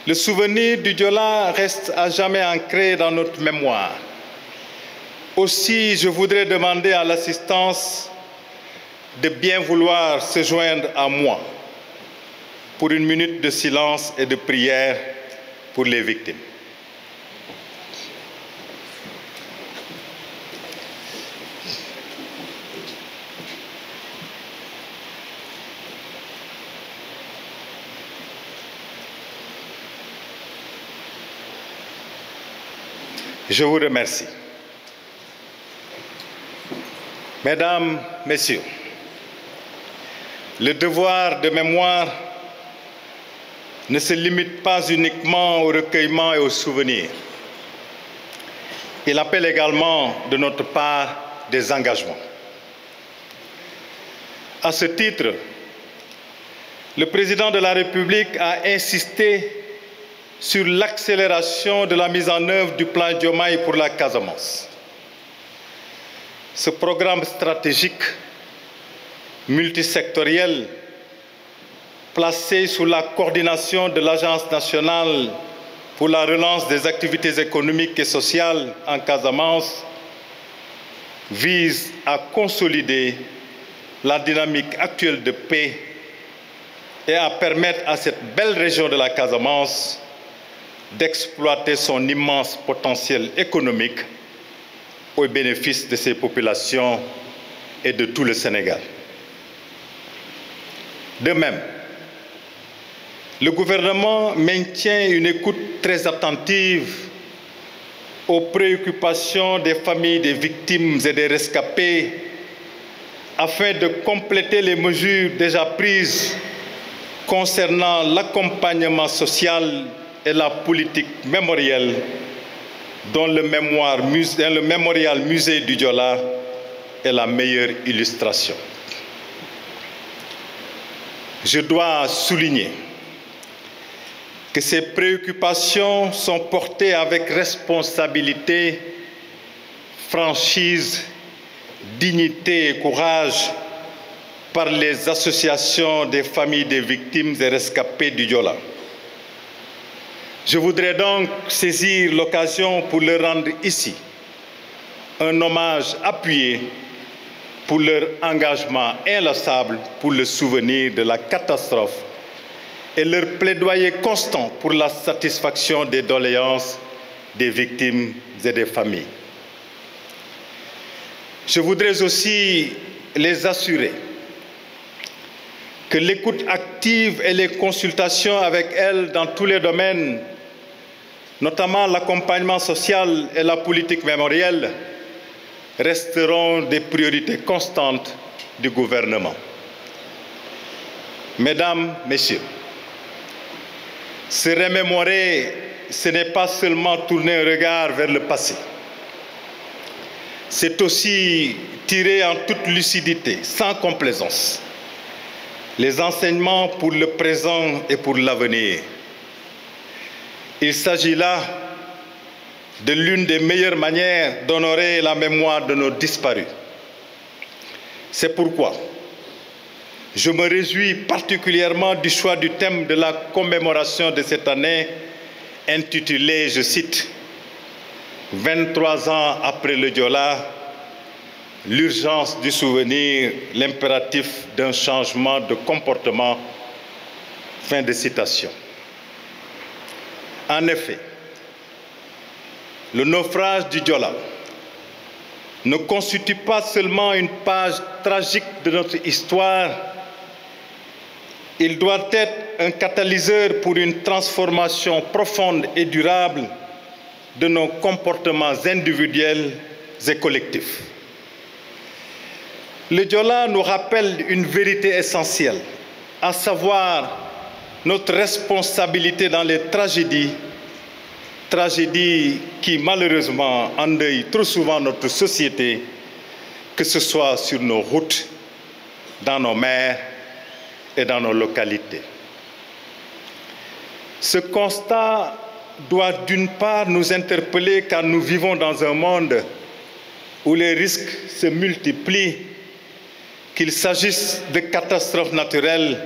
Le souvenir du Diola reste à jamais ancré dans notre mémoire. Aussi, je voudrais demander à l'assistance de bien vouloir se joindre à moi pour une minute de silence et de prière pour les victimes. Je vous remercie. Mesdames, Messieurs, le devoir de mémoire ne se limite pas uniquement au recueillement et aux souvenirs. Il appelle également de notre part des engagements. À ce titre, le président de la République a insisté sur l'accélération de la mise en œuvre du plan Diomaye pour la Casamance. Ce programme stratégique multisectoriel placé sous la coordination de l'Agence nationale pour la relance des activités économiques et sociales en Casamance vise à consolider la dynamique actuelle de paix et à permettre à cette belle région de la Casamance d'exploiter son immense potentiel économique au bénéfice de ses populations et de tout le Sénégal. De même, le gouvernement maintient une écoute très attentive aux préoccupations des familles des victimes et des rescapés afin de compléter les mesures déjà prises concernant l'accompagnement social et la politique mémorielle dont le mémorial musée du Diola est la meilleure illustration. Je dois souligner que ces préoccupations sont portées avec responsabilité, franchise, dignité et courage par les associations des familles des victimes et rescapés du Diola. Je voudrais donc saisir l'occasion pour leur rendre ici un hommage appuyé pour leur engagement inlassable pour le souvenir de la catastrophe et leur plaidoyer constant pour la satisfaction des doléances des victimes et des familles. Je voudrais aussi les assurer que l'écoute active et les consultations avec elles dans tous les domaines, notamment l'accompagnement social et la politique mémorielle, resteront des priorités constantes du gouvernement. Mesdames, Messieurs, se remémorer, ce n'est pas seulement tourner un regard vers le passé. C'est aussi tirer en toute lucidité, sans complaisance, les enseignements pour le présent et pour l'avenir. Il s'agit là de l'une des meilleures manières d'honorer la mémoire de nos disparus. C'est pourquoi je me réjouis particulièrement du choix du thème de la commémoration de cette année, intitulé, je cite, « 23 ans après le Diola, l'urgence du souvenir, l'impératif d'un changement de comportement ». Fin de citation. En effet, le naufrage du Diola ne constitue pas seulement une page tragique de notre histoire, il doit être un catalyseur pour une transformation profonde et durable de nos comportements individuels et collectifs. Le Diola nous rappelle une vérité essentielle, à savoir notre responsabilité dans les tragédies qui malheureusement endeuillent trop souvent notre société, que ce soit sur nos routes, dans nos mers et dans nos localités. Ce constat doit d'une part nous interpeller car nous vivons dans un monde où les risques se multiplient, qu'il s'agisse de catastrophes naturelles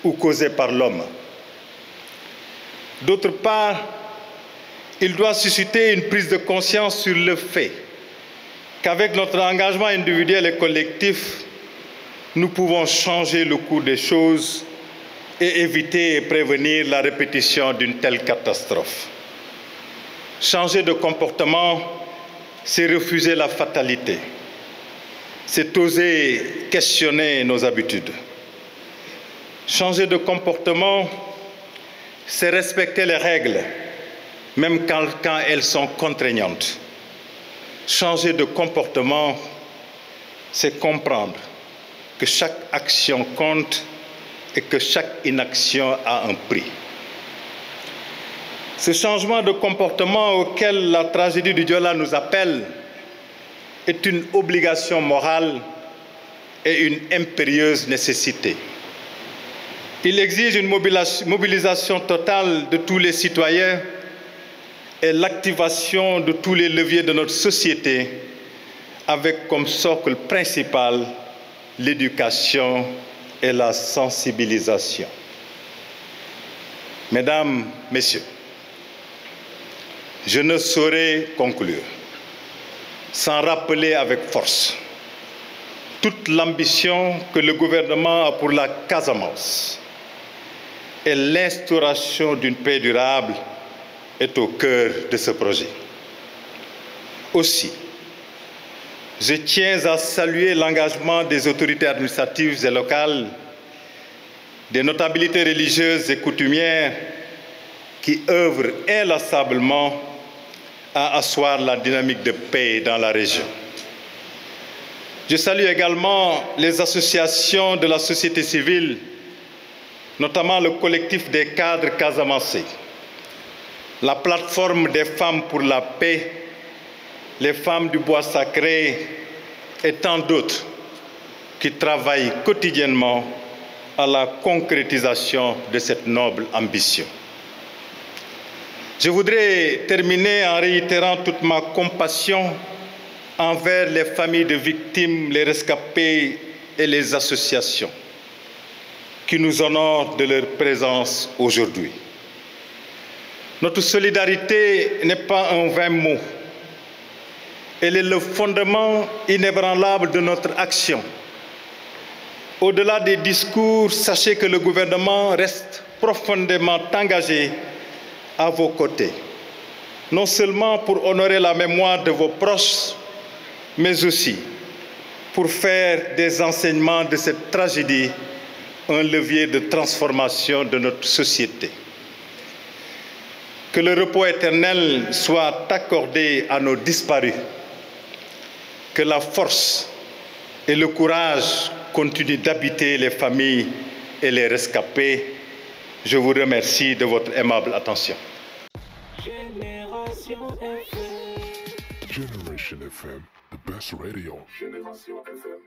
ou causées par l'homme. D'autre part, il doit susciter une prise de conscience sur le fait qu'avec notre engagement individuel et collectif, nous pouvons changer le cours des choses et éviter et prévenir la répétition d'une telle catastrophe. Changer de comportement, c'est refuser la fatalité. C'est oser questionner nos habitudes. Changer de comportement, c'est respecter les règles, même quand elles sont contraignantes. Changer de comportement, c'est comprendre que chaque action compte et que chaque inaction a un prix. Ce changement de comportement auquel la tragédie du Joola nous appelle est une obligation morale et une impérieuse nécessité. Il exige une mobilisation totale de tous les citoyens et l'activation de tous les leviers de notre société avec comme socle principal l'éducation et la sensibilisation. Mesdames, Messieurs, je ne saurais conclure sans rappeler avec force toute l'ambition que le gouvernement a pour la Casamance et l'instauration d'une paix durable est au cœur de ce projet. Aussi, je tiens à saluer l'engagement des autorités administratives et locales, des notabilités religieuses et coutumières qui œuvrent inlassablement à asseoir la dynamique de paix dans la région. Je salue également les associations de la société civile, notamment le collectif des cadres casamançais, la plateforme des femmes pour la paix, les femmes du bois sacré et tant d'autres qui travaillent quotidiennement à la concrétisation de cette noble ambition. Je voudrais terminer en réitérant toute ma compassion envers les familles de victimes, les rescapés et les associations qui nous honorent de leur présence aujourd'hui. Notre solidarité n'est pas un vain mot. Elle est le fondement inébranlable de notre action. Au-delà des discours, sachez que le gouvernement reste profondément engagé à vos côtés, non seulement pour honorer la mémoire de vos proches, mais aussi pour faire des enseignements de cette tragédie un levier de transformation de notre société. Que le repos éternel soit accordé à nos disparus. Que la force et le courage continuent d'habiter les familles et les rescapés. Je vous remercie de votre aimable attention. Génération FM. Generation FM, the best radio. Génération FM.